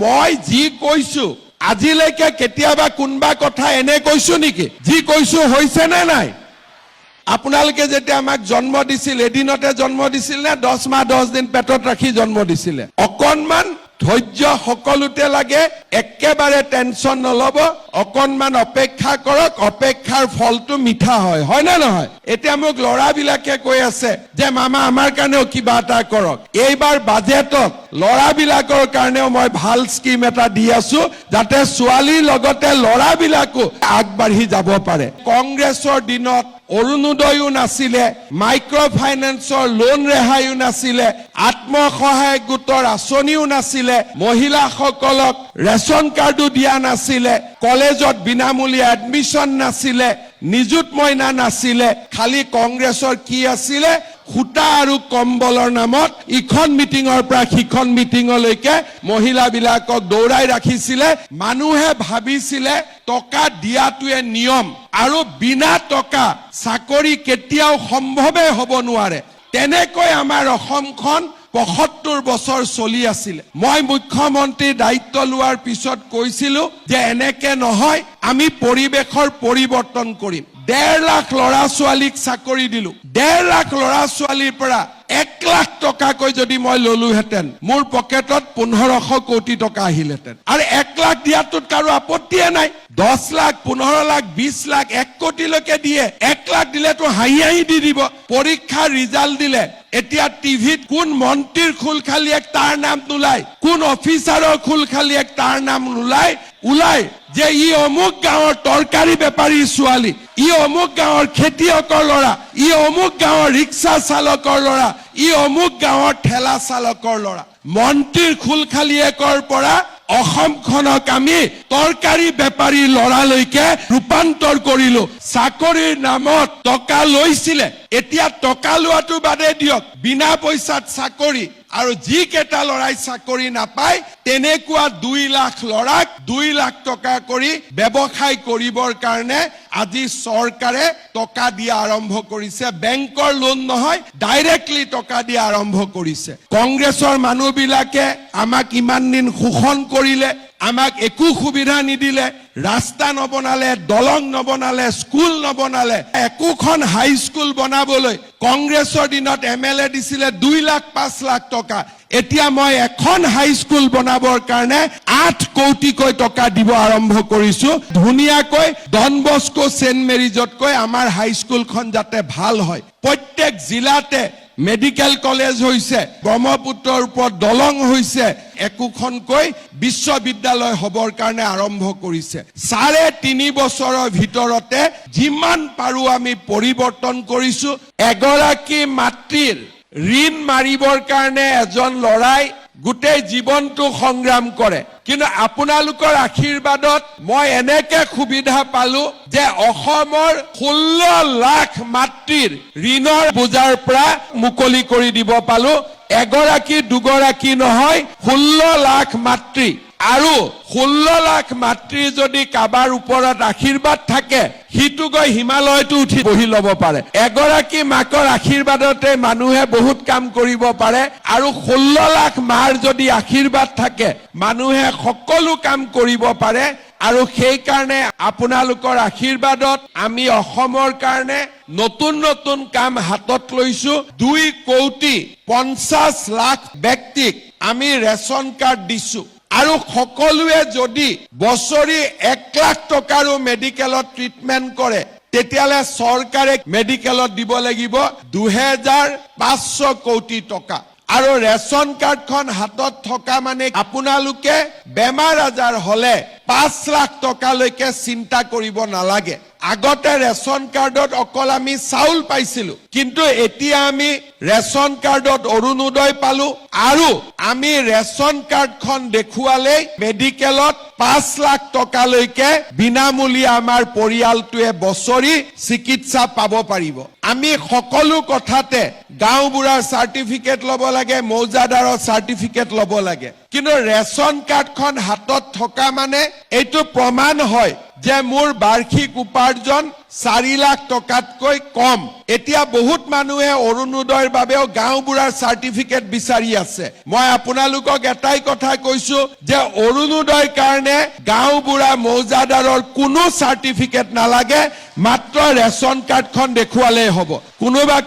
মই যি কৈছো আজিলৈকে কেতিয়াবা কোনবা কথা এনে কৈছো নেকি? যি কৈছো হৈছে নে নাই? আপোনালোকে যেতিয়া আমাক জন্ম দিছিল এদিনতে জন্ম দিছিল নে 10 মাহ 10 দিন পেটত ৰাখি জন্ম দিছিলে? অকণমান ধৈৰ্য সকলোতে লাগে, একেবাৰে টেনচন নলব, অকণমান অপেক্ষা কৰক, অপেক্ষাৰ ফলটো মিঠা হয়, হয় না নহয়? এতিয়া মোক ল'ৰাবিলাকে কৈ আছে যে মামা আমাৰ কাৰণেও কিবা এটা কৰক। এইবাৰ বাজেটত ল'ৰাবিলাকৰ কাৰণেও মই ভাল স্কিম এটা দি আছো, যাতে ছোৱালীৰ লগতে ল'ৰাবিলাকো আগবাঢ়ি যাব পাৰে। কংগ্ৰেছৰ দিনত অৰুণোদয়ো নাছিলে, মাইক্ৰ' ফাইনেন্সৰ লোন ৰেহাইও নাছিলে, আত্মসহায়ক গোটৰ আঁচনিও নাছিলে, মহিলাসকলক ৰেচন কাৰ্ডো দিয়া নাছিলে, কলেজত বিনামূলীয়া এডমিশ্যন নাছিলে, নিযুত মইনা নাছিলে। খালি কংগ্ৰেছৰ কি আছিলে? সূতা আৰু কম্বলৰ নামত ইখন মিটিঙৰ পৰা সিখন মিটিঙলৈকে মহিলাবিলাকক দৌৰাই ৰাখিছিলে। মানুহে ভাবিছিলে টকা দিয়াটোৱে নিয়ম আৰু বিনা টকা চাকৰি কেতিয়াও সম্ভৱে হ'ব নোৱাৰে। তেনেকৈ আমাৰ অসমখন ৭৫ বছৰ চলি আছিলে। মই মুখ্যমন্ত্ৰীৰ দায়িত্ব লোৱাৰ পিছত কৈছিলো যে এনেকে নহয়, আমি পৰিৱেশৰ পৰিৱৰ্তন কৰিম। ১.৫ লাখ ল'ৰা ছোৱালীক চাকৰি দিলো। ১.৫ লাখ ল'ৰা ছোৱালীৰ পৰা ১ লাখ টকাকৈ যদি মই ললোহেঁতেন, মোৰ পকেটত ১৫০০ কোটি টকা আহিলেহেঁতেন। আৰু ১ লাখ দিয়াটোত কাৰো আপত্তিয়ে নাই। ১০ লাখ, ১৫ লাখ, ২০ লাখ, ১ কোটিলৈকে দিয়ে। ১ লাখ দিলেতো হাঁহি হাঁহি দি দিব। পৰীক্ষাৰ ৰিজাল্ট দিলে এতিয়া টিভিত কোন মন্ত্ৰীৰ খোল খালিয়েক তাৰ নাম নোলায়, কোন অফিচাৰৰ খোল খালিয়েক তাৰ নাম ওলাই যে ই অমুক গাঁৱৰ তৰকাৰী বেপাৰীৰ ছোৱালী, ই অমুক গাঁৱৰ খেতিয়কৰ ল'ৰা, ই অমুক গাঁৱৰ ৰিক্সা চালকৰ ল'ৰা, ই অমুক গাঁৱৰ ঠেলা চালকৰ ল'ৰা। মন্ত্ৰীৰ খোল খালিয়েকৰ পৰা অসমখনক আমি তৰকাৰী বেপাৰী ল'ৰালৈকে ৰূপান্তৰ কৰিলো। চাকৰিৰ নামত টকা লৈছিলে, এতিয়া টকা লোৱাটো বাদে দিয়ক, বিনা পইচাত চাকৰি। আৰু যিকেইটা ল'ৰাই চাকৰি নাপায় তেনেকুৱা ২ লাখ ল'ৰাক ২ লাখ টকা কৰি ব্যৱসায় কৰিবৰ কাৰণে আজি চৰকাৰে টকা দিয়া আৰম্ভ কৰিছে। বেংকৰ লোন নহয়, ডাইৰেক্টলি টকা দিয়া আৰম্ভ কৰিছে। কংগ্ৰেছৰ মানুহবিলাকে আমাক ইমান দিন শোষণ কৰিলে, আমাক একো সুবিধা নিদিলে, ৰাস্তা নবনালে, দলং নবনালে, স্কুল নবনালে। একোখন হাইস্কুল বনাবলৈ কংগ্ৰেছৰ দিনত MLA দিছিলে ২ লাখ ৫ লাখ টকা। এতিয়া মই এখন হাইস্কুল বনাবৰ কাৰণে ৮ কোটিকৈ টকা দিব আৰম্ভ কৰিছো। ধুনীয়াকৈ ডন বস্কো সেন্ট মেৰিজতকৈ আমাৰ হাইস্কুলখন যাতে ভাল হয়। প্ৰত্যেক জিলাতে মেডিকেল কলেজ হৈছে, ব্ৰহ্মপুত্ৰৰ ওপৰত দলং হৈছে, একোখনকৈ বিশ্ববিদ্যালয় হ'বৰ কাৰণে আৰম্ভ কৰিছে। ৩.৫ বছৰৰ ভিতৰতে যিমান পাৰো আমি পৰিৱৰ্তন কৰিছো। এগৰাকী মাতৃৰ ঋণ মাৰিবৰ কাৰণে এজন ল'ৰাই গোটেই জীৱনটো সংগ্ৰাম কৰে, কিন্তু আপোনালোকৰ আশীৰ্বাদত মই এনেকে সুবিধা পালো যে অসমৰ 16 লাখ মাতৃৰ ঋণৰ বোজাৰ পৰা মুকলি কৰি দিব পালো। এগৰাকী দুগৰাকী নহয়, 16 লাখ মাতৃ। আৰু 16 লাখ মাতৃৰ যদি কাবাৰ ওপৰত আশীৰ্বাদ থাকে, সিটো গৈ হিমালয়তো উঠি বহি ল'ব পাৰে। এগৰাকী মাকৰ আশীৰ্বাদতে মানুহে বহুত কাম কৰিব পাৰে। আৰু 16 লাখ মাৰ যদি আশীৰ্বাদ থাকে, মানুহে সকলো কাম কৰিব পাৰে। আৰু সেইকাৰণে আপোনালোকৰ আশীৰ্বাদত আমি অসমৰ কাৰণে নতুন নতুন কাম হাতত লৈছো। 2.50 লাখ ব্যক্তিক আমি ৰেচন কাৰ্ড দিছো। আৰু সকলোৱে যদি বছৰি 1 লাখ টকাৰো মেডিকেলত ট্ৰিটমেণ্ট কৰে, তেতিয়াহ'লে চৰকাৰে মেডিকেলত দিব লাগিব 2,500 কোটি টকা। আৰু ৰেচন কাৰ্ডখন হাতত থকা মানে আপোনালোকে বেমাৰ আজাৰ হলে 5 লাখ টকালৈকে চিন্তা কৰিব নালাগে। আগতে ৰেচন কাৰ্ডত অকল আমি চাউল পাইছিলো, কিন্তু এতিয়া আমি ৰেচন কাৰ্ডত অৰুণোদয় পালো। আৰু আমি ৰেচন কাৰ্ডখন দেখুৱালেই মেডিকেলত 5 লাখ টকালৈকে বিনামূলীয়া আমাৰ পৰিয়ালটোৱে বছৰি চিকিৎসা পাব পাৰিব। আমি সকলো কথাতে গাঁওবুঢ়াৰ চাৰ্টিফিকেট ল'ব লাগে, মৌজাদাৰৰ চাৰ্টিফিকেট ল'ব লাগে, কিন্তু ৰেচন কাৰ্ডখন হাতত থকা মানে এইটো প্ৰমাণ হয় যে মোৰ বাৰ্ষিক উপাৰ্জন 4 লাখ টকাতকৈ কম এতিয়া বহুত মানুহে অৰুণোদয়ৰ বাবেও গাঁওবুঢ়াৰ চাৰ্টিফিকেট বিচাৰি আছে মই আপোনালোকক এটাই কথা কৈছো যে অৰুণোদয়ৰ কাৰণে গাঁওবুঢ়া মৌজাদাৰৰ কোনো চাৰ্টিফিকেট নালাগে মাত্ৰ ৰেচন কাৰ্ডখন দেখুৱালেই হ'ব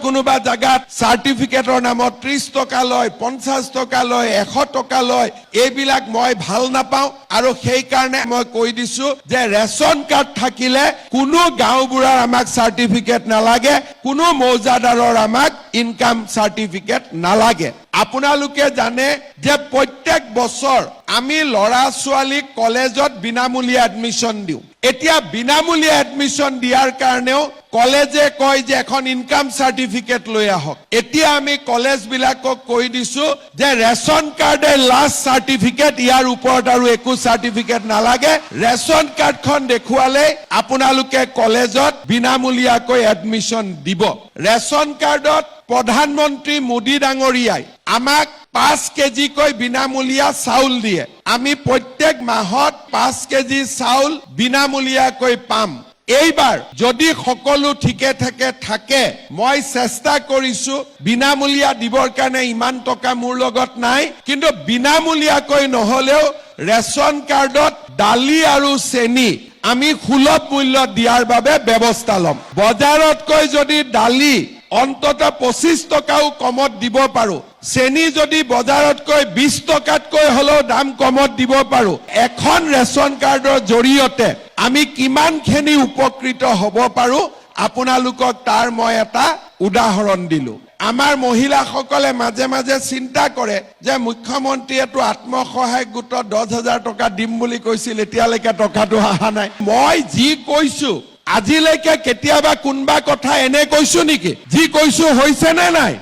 কোনোবা জাগাত চাৰ্টিফিকেটৰ নামত 30 টকা লয় 50 টকা লয় 100 টকা লয় এইবিলাক মই ভাল নাপাওঁ আৰু সেই কাৰণে মই কৈ দিছো যে ৰেচন কাৰ্ড থাকিলে কোনো গাঁওবুঢ়াৰ আমাক চাৰ্টিফিকেট নালাগে কোনো মৌজাদাৰৰ আমাক ইনকাম চাৰ্টিফিকেট নালাগে আপোনালোকে জানে যে প্ৰত্যেক বছৰ আমি লৰা ছোৱালী কলেজত বিনামূলীয়া এডমিশন দিওঁ এতিয়া বিনামূলীয়া এডমিশন দিয়াৰ কাৰণেও কলেজে কয় যে এখন ইনকাম সাৰ্টিফিকেট লৈ আহক এতিয়া আমি কলেজ বিলাকক কৈ দিছো যে ৰেচন কাৰ্ডে লাষ্ট সাৰ্টিফিকেট ইয়াৰ ওপৰত আৰু একো সাৰ্টিফিকেট নালাগে ৰেচন কাৰ্ডখন দেখুৱালে আপোনালোকে কলেজত বিনামূলীয়াকৈ এডমিশন দিব ৰেচন কাৰ্ডত প্ৰধানমন্ত্ৰী মোদী ডাঙৰীয়াই আমাক 5 কেজিকৈ বিনামূলীয়া চাউল দিয়ে আমি প্ৰত্যেক মাহত 5 কেজি চাউল বিনামূলীয়াকৈ পাম এইবাৰ যদি সকলো ঠিকে থাকে মই চেষ্টা কৰিছো বিনামূলীয়া দিবৰ কাৰণে ইমান টকা মোৰ লগত নাই কিন্তু বিনামূলীয়াকৈ নহলেও ৰেচন কাৰ্ডত দালি আৰু চেনি আমি সুলভ মূল্য দিয়াৰ বাবে ব্যৱস্থা লম বজাৰতকৈ যদি দালি অন্তত 25 টকাও কমত দিব পাৰো চেনি যদি বজাৰতকৈ 20 টকাতকৈ হলেও দাম কমত দিব পাৰো এখন ৰেচন কাৰ্ডৰ জৰিয়তে আমি কিমানখিনি উপকৃত হ'ব পাৰো আপোনালোকক তাৰ মই এটা উদাহৰণ দিলো আমাৰ মহিলাসকলে মাজে চিন্তা কৰে যে মুখ্যমন্ত্ৰীয়েটো আত্মসহায়ক গোটত 10,000 টকা দিম বুলি কৈছিল এতিয়ালৈকে টকাটো অহা নাই মই যি কৈছো আজিলৈকে কেতিয়াবা কোনবা কথা এনে কৈছো নেকি যি কৈছো হৈছে নে নাই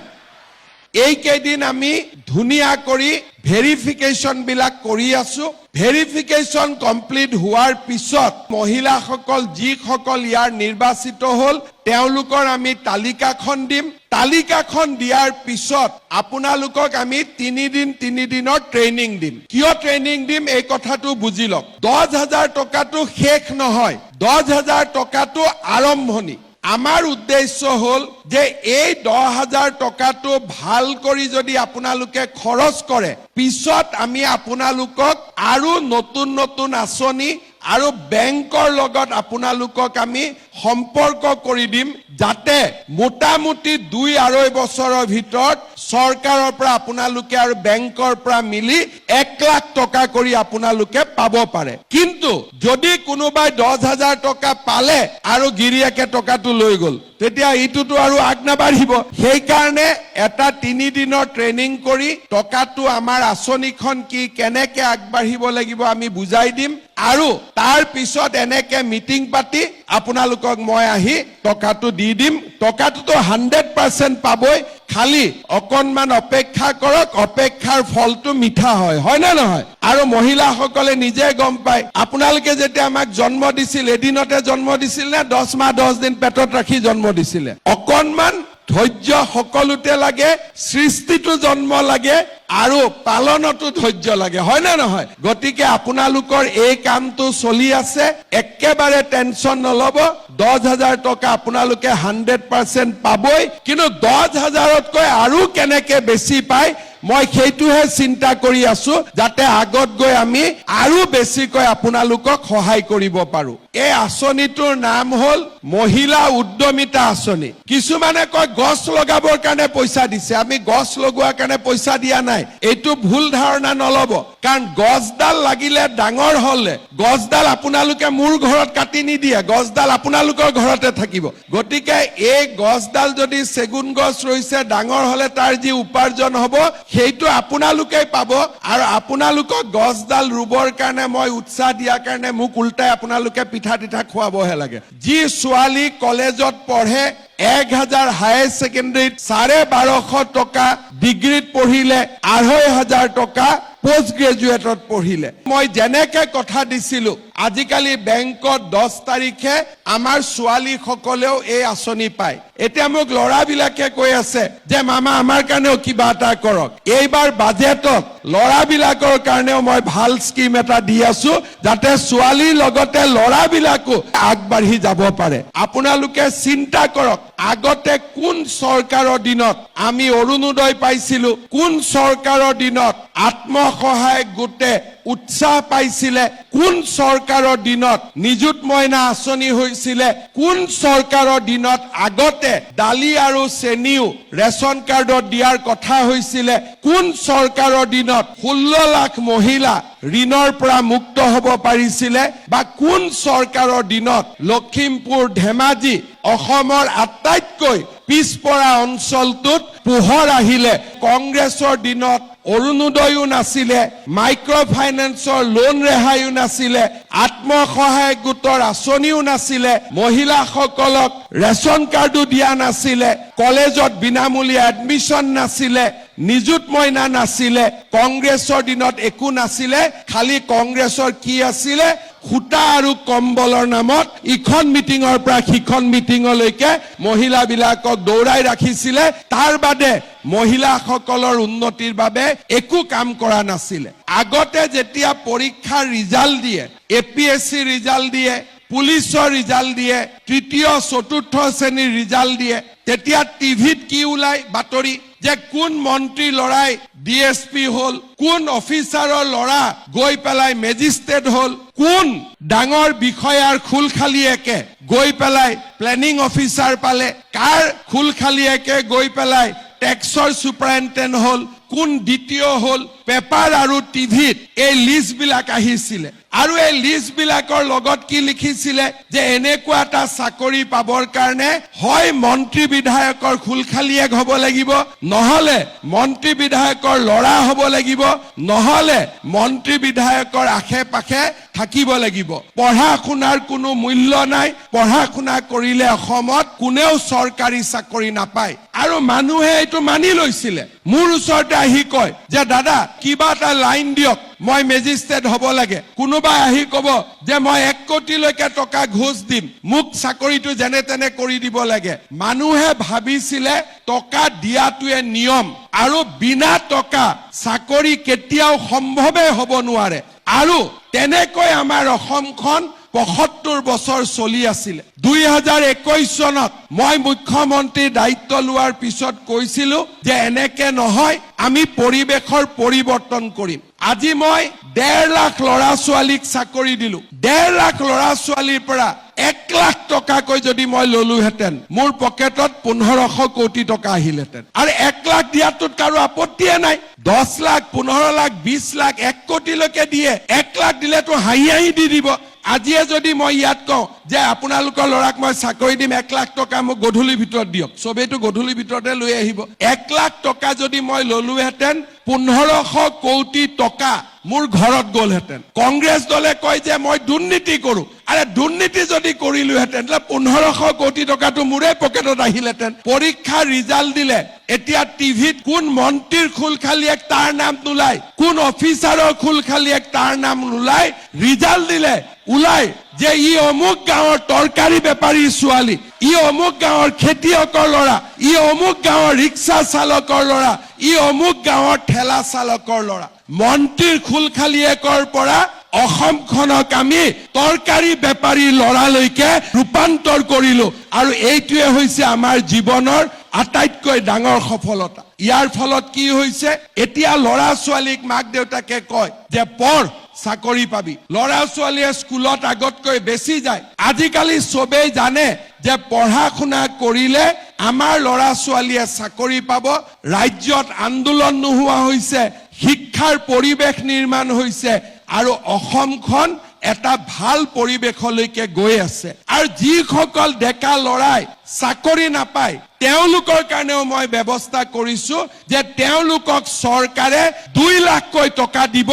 এই কেইদিন আমি ধুনিয়া কৰি ভেৰিফিকেশন বিলাক কৰি আছো ভেৰিফিকেশন কমপ্লিট হোৱাৰ পিছত মহিলাসকল যিসকল ইয়াৰ নিৰ্বাচিত হল তেওঁলোকৰ আমি তালিকাখন দিম তালিকাখন দিয়াৰ পিছত আপোনালোকক আমি 3 দিনৰ ট্ৰেইনিং দিম কিয় ট্ৰেইনিং দিম এই কথাটো বুজি লওক 10,000 টকাটো শেষ নহয় 10,000 টকাটো আৰম্ভণি আমাৰ উদ্দেশ্য হল যে এই 10,000 টকাটো ভাল কৰি যদি আপোনালোকে খৰচ কৰে পিছত আমি আপোনালোকক আৰু নতুন আঁচনি আৰু বেংকৰ লগত আপোনালোকক আমি সম্পৰ্ক কৰি দিম যাতে মোটামুটি 2-2.5 বছৰৰ ভিতৰত চৰকাৰৰ পৰা আপোনালোকে আৰু বেংকৰ পৰা মিলি 1 লাখ টকা কৰি আপোনালোকে পাব পাৰে কিন্তু যদি কোনোবাই 10,000 টকা পালে আৰু গিৰিয়াকে টকাটো লৈ গল তেতিয়া ইটোটো আৰু আগনাবাঢ়িব সেই কাৰণে এটা 3 দিনৰ ট্ৰেইনিং কৰি টকাটো আমাৰ আঁচনিখন কি কেনেকে আগবাঢ়িব লাগিব আমি বুজাই দিম আৰু তাৰ পিছত এনেকে মিটিং পাতি আপোনালোকক মই আহি টকাটো দি দিম টকাটো 100% পাবই খালি অকনমান অপেক্ষা কৰক অপেক্ষাৰ ফলটো মিঠা হয় না নহয় আৰু মহিলাসকলে নিজে গম পায় আপোনালোকে যেতিয়া আমাক জন্ম দিছিল এদিনতে জন্ম দিছিল না 10 মাহ 10 দিন পেটত ৰাখি জন্ম দিছিলে অকনমান ধৈৰ্য সকলোতে লাগে সৃষ্টিটো জন্ম লাগে আৰু পালনতো ধৈৰ্য লাগে হয় না নহয় গতিকে আপোনালোকৰ এই কামটো চলি আছে একেবাৰে টেনচন নলব 10,000 টকা আপোনালোকে 100% পাবই কিন্তু 10,000তকৈ আৰু কেনেকে বেছি পায় মই সেইটোহে চিন্তা কৰি আছো যাতে আগত গৈ আমি আৰু বেছিকৈ আপোনালোকক সহায় কৰিব পাৰো এই আঁচনিটোৰ নাম হল মহিলা উদ্যমিতা আঁচনি কিছুমানে কয় গছ লগাবৰ কাৰণে পইচা দিছে আমি গছ লগোৱাৰ কাৰণে পইচা দিয়া নাই এইটো ভুল ধাৰণা নলব কাৰণ গছডাল লাগিলে ডাঙৰ হলে গছডাল আপোনালোকে মোৰ ঘৰত কাটি নিদিয়ে গছডাল আপোনালোকৰ ঘৰতে থাকিব গতিকে এই গছডাল যদি চেগুন গছ ৰৈছে ডাঙৰ হলে তাৰ যি উপাৰ্জন হ'ব সেইটো আপোনালোকে পাব আৰু আপোনালোকক গছডাল ৰুবৰ কাৰণে মই উৎসাহ দিয়াৰ কাৰণে মোক উল্টাই আপোনালোকে পিঠা খুৱাবহে লাগে যি ছোৱালী কলেজত পঢ়ে 1,000 হায়াৰ সেকেন্ডাৰীত 1250 টকা ডিগ্ৰীত পঢ়িলে 2,500 টকা পোষ্ট গ্ৰেজুৱেটত পঢ়িলে মই যেনেকে কথা দিছিলো আজিকালি বেংকত 10 তাৰিখে আমাৰ ছোৱালীসকলেও এই আঁচনি পায় এতিয়া মোক ল'ৰাবিলাকে কৈ আছে যে মামা আমাৰ কাৰণেও কিবা এটা কৰক এইবাৰ বাজেটত ল'ৰাবিলাকৰ কাৰণেও মই ভাল স্কিম এটা দি আছো যাতে ছোৱালীৰ লগতে ল'ৰাবিলাকো আগবাঢ়ি যাব পাৰে আপোনালোকে চিন্তা কৰক আগতে কোন চৰকাৰৰ দিনত আমি অৰুণোদয় পাইছিলো কোন চৰকাৰৰ দিনত আত্মসহায়ক গোটে উৎসাহ পাইছিলে কোন চৰকাৰৰ দিনত নিযুত মইনা আঁচনি হৈছিলে কোন চৰকাৰৰ দিনত আগতে দালি আৰু চেনিও ৰেচন কাৰ্ডত দিয়াৰ কথা হৈছিলে কোন চৰকাৰৰ দিনত 16 লাখ মহিলা ঋণৰ পৰা মুক্ত হ'ব পাৰিছিলে বা কোন চৰকাৰৰ দিনত লখিমপুৰ ধেমাজি অসমৰ আটাইতকৈ পিছপৰা অঞ্চলটোত পোহৰ আহিলে কংগ্ৰেছৰ দিনত অৰুণোদয়ো নাছিলে মাইক্ৰ ফাইনেন্সৰ লোন ৰেহাইও নাছিলে আত্মসহায়ক গোটৰ আঁচনিও নাছিলে মহিলাসকলক ৰেচন কাৰ্ডো দিয়া নাছিলে কলেজত বিনামূলীয়া এডমিশ্যন নাছিলে নিযুত মইনা নাছিলে কংগ্ৰেছৰ দিনত একো নাছিলে খালি কংগ্ৰেছৰ কি আছিলে খুটা আৰু কম্বলৰ নামত ইখন মিটিঙৰ পৰা সিখন মিটিঙলৈকে মহিলাবিলাকক দৌৰাই ৰাখিছিলে তাৰ বাদে মহিলাসকলৰ উন্নতিৰ বাবে একো কাম কৰা নাছিলে আগতে যেতিয়া পৰীক্ষাৰ ৰিজাল্ট দিয়ে এপিএসসি ৰিজাল্ট দিয়ে পুলিচৰ ৰিজাল্ট দিয়ে তৃতীয় চতুৰ্থ শ্ৰেণীৰ ৰিজাল্ট দিয়ে তেতিয়া টিভিত কি ওলাই বাতৰি যে কোন মন্ত্ৰী লৰাই ডিএসপি হল কোন অফিচাৰৰ লৰা গৈ পেলাই মেজিষ্ট্ৰেট হল কোন ডাঙৰ বিষয়াৰ খুলখালিয়েকে গৈ পেলাই প্লেনিং অফিচাৰ পালে কাৰ খুলখালিয়েকে গৈ পেলাই টেক্সৰ সুপাৰিনটেণ্ডেণ্ট হল কোন দ্বিতীয় হল পেপাৰ আৰু টিভিত এই লিষ্ট বিলাক আহিছিলে আৰু এই লিষ্ট বিলাকৰ লগত কি লিখিছিলে যে এনেকুৱা এটা চাকৰি পাবৰ কাৰণে হয় মন্ত্ৰী বিধায়কৰ খুলখালিয়েক হ'ব লাগিব নহলে মন্ত্ৰী বিধায়কৰ লৰা হ'ব লাগিব নহলে মন্ত্ৰী বিধায়কৰ আশে-পাশে থাকিব লাগিব পঢ়া শুনাৰ কোনো মূল্য নাই পঢ়া শুনা কৰিলে অসমত কোনেও চৰকাৰী চাকৰি নাপায় আৰু মানুহে এইটো মানি লৈছিলে মোৰ ওচৰতে আহি কয় যে দাদা কিবা এটা লাইন দিয়ক মই মেজিষ্ট্ৰেট হ'ব লাগে কোনোবাই আহি ক'ব যে মই 1 কোটিলৈকে টকা ঘোষ দিম মোক চাকৰিটো যেনে তেনে কৰি দিব লাগে মানুহে ভাবিছিলে টকা দিয়াটোৱে নিয়ম আৰু বিনা টকা চাকৰি কেতিয়াও সম্ভৱে হ'ব নোৱাৰে আৰু তেনেকৈ আমাৰ অসমখন ৭৫ বছৰ চলি আছিল 2021 চনত মই মুখ্যমন্ত্ৰীৰ দায়িত্ব লোৱাৰ পিছত কৈছিলো যে এনেকে নহয় আমি পৰিবেশৰ পৰিৱৰ্তন কৰিম আজি মই 1.5 লাখ ল'ৰা ছোৱালীক চাকৰি দিলো 1.5 লাখ ল'ৰা ছোৱালীৰ পৰা 1 লাখ টকাকৈ যদি মই ললোহেঁতেন মোৰ পকেটত 1500 কোটি টকা আহিলেহেঁতেন আৰু 1 লাখ দিয়াটোত কাৰো আপত্তিয়ে নাই 10 লাখ 15 লাখ 20 লাখ 1 কোটিলৈকে দিয়ে 1 লাখ দিলেতো হাঁহি দি দিব আজিয়ে যদি মই ইয়াত কওঁ যে আপোনালোকৰ ল'ৰাক মই চাকৰি দিম 1 লাখ টকা মোক গধূলিৰ ভিতৰত দিয়ক সবেইটো গধূলিৰ ভিতৰতে লৈ আহিব 1 লাখ টকা যদি মই ললোহেঁতেন 1500 কোটি টকা মোৰ ঘৰত গ'লহেঁতেন কংগ্ৰেছ দলে কয় যে মই দুৰ্নীতি কৰো আৰে দুৰ্নীতি যদি কৰিলোহেঁতেন 1500 কোটি টকাটো মোৰে পকেটত আহিলেহেঁতেন পৰীক্ষাৰ ৰিজাল্ট দিলে এতিয়া টিভিত কোন মন্ত্ৰীৰ খুলখালিয়েক তাৰ নাম নোলাই কোন অফিচাৰৰ খুলখালিয়েক তাৰ নাম নোলাই ৰিজাল্ট দিলে উলাই যে ই অমুক গাঁৱৰ তৰকাৰী বেপাৰীৰ ছোৱালী ই অমুক গাঁৱৰ খেতিয়কৰ ল'ৰা ই অমুক গাঁৱৰ ৰিক্সা চালকৰ ল'ৰা ই অমুক গাঁৱৰ ঠেলা চালকৰ ল'ৰা মন্ত্ৰীৰ খুলখালিয়েকৰ পৰা অসমখনক আমি তৰকাৰী বেপাৰী ল'ৰালৈকে ৰূপান্তৰ কৰিলো আৰু এইটোৱে হৈছে আমাৰ জীৱনৰ আটাইতকৈ ডাঙৰ সফলতা ইয়াৰ ফলত কি হৈছে এতিয়া ল'ৰা ছোৱালীক মাক দেউতাকে কয় যে পঢ় চাকৰি পাবি ল'ৰা ছোৱালীয়ে স্কুলত আগতকৈ বেছি যায় আজিকালি সবেই জানে যে পঢ়া শুনা কৰিলে আমাৰ ল'ৰা ছোৱালীয়ে চাকৰি পাব ৰাজ্যত আন্দোলন নোহোৱা হৈছে শিক্ষাৰ পৰিৱেশ নিৰ্মাণ হৈছে আৰু অসমখন এটা ভাল পৰিৱেশলৈকে গৈ আছে আৰু যিসকল ডেকা লৰাই চাকৰি নাপায় তেওঁলোকৰ কাৰণেও মই ব্যৱস্থা কৰিছো যে তেওঁলোকক চৰকাৰে 2 লাখকৈ টকা দিব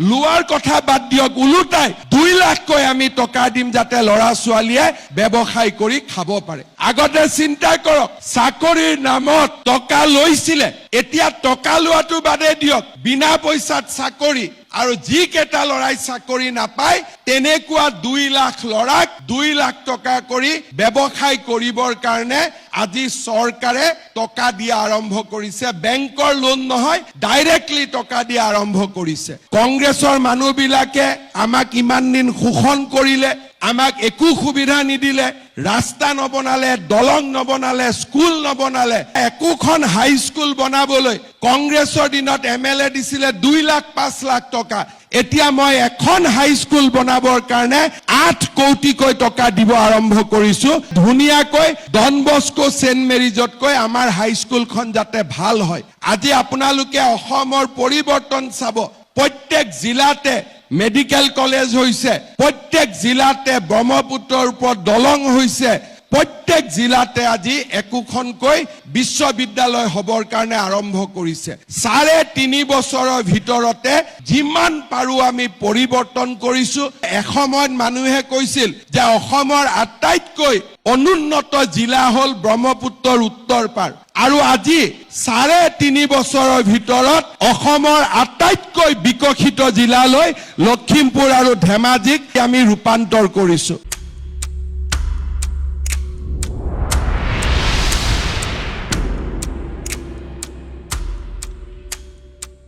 লোৱাৰ কথা বাদ দিয়ক উলুটাই 2 লাখকৈ আমি টকা দিম যাতে ল'ৰা ছোৱালীয়ে ব্যৱসায় কৰি খাব পাৰে আগতে চিন্তা কৰক চাকৰিৰ নামত টকা লৈছিলে এতিয়া টকা লোৱাটো বাদে দিয়ক বিনা পইচাত চাকৰি আৰু যিকেইটা ল'ৰাই চাকৰি নাপায় তেনেকুৱা 2 লাখ ল'ৰাক 2 লাখ টকা কৰি ব্যৱসায় কৰিবৰ কাৰণে আজি চৰকাৰে টকা দিয়া আৰম্ভ কৰিছে। বেংকৰ লোন নহয়, ডাইৰেক্টলি টকা দিয়া আৰম্ভ কৰিছে। কংগ্ৰেছৰ মানুহবিলাকে আমাক ইমান দিন শোষণ কৰিলে, আমাক একো সুবিধা নিদিলে, ৰাস্তা নবনালে, দলং নবনালে, স্কুল নবনালে। একোখন হাই স্কুল বনাবলৈ কংগ্ৰেছৰ দিনত MLA দিছিলে 2 লাখ 5 লাখ টকা। এতিয়া মই এখন হাই স্কুল বনাবৰ কাৰণে 8 কোটিকৈ টকা দিব আৰম্ভ কৰিছো। ধুনীয়াকৈ ডন বস্কো সেন্ট মেৰিজতকৈ আমাৰ হাই স্কুলখন যাতে ভাল হয়। আজি আপোনালোকে অসমৰ পৰিৱৰ্তন চাব। প্ৰত্যেক জিলাতে মেডিকেল কলেজ হৈছে, প্ৰত্যেক জিলাতে ব্ৰহ্মপুত্ৰৰ ওপৰত দলং হৈছে, প্ৰত্যেক জিলাতে আজি একোখনকৈ বিশ্ববিদ্যালয় হবৰ কাৰণে আৰম্ভ কৰিছে। 3.5 বছৰৰ ভিতৰতে যিমান পাৰো আমি পৰিৱৰ্তন কৰিছো। এসময়ত মানুহে কৈছিল যে অসমৰ আটাইতকৈ অনুন্নত জিলা হ'ল ব্ৰহ্মপুত্ৰৰ উত্তৰ পাৰ, আৰু আজি 3.5 বছৰৰ ভিতৰত অসমৰ আটাইতকৈ বিকশিত জিলালৈ লখিমপুৰ আৰু ধেমাজিক আমি ৰূপান্তৰ কৰিছো।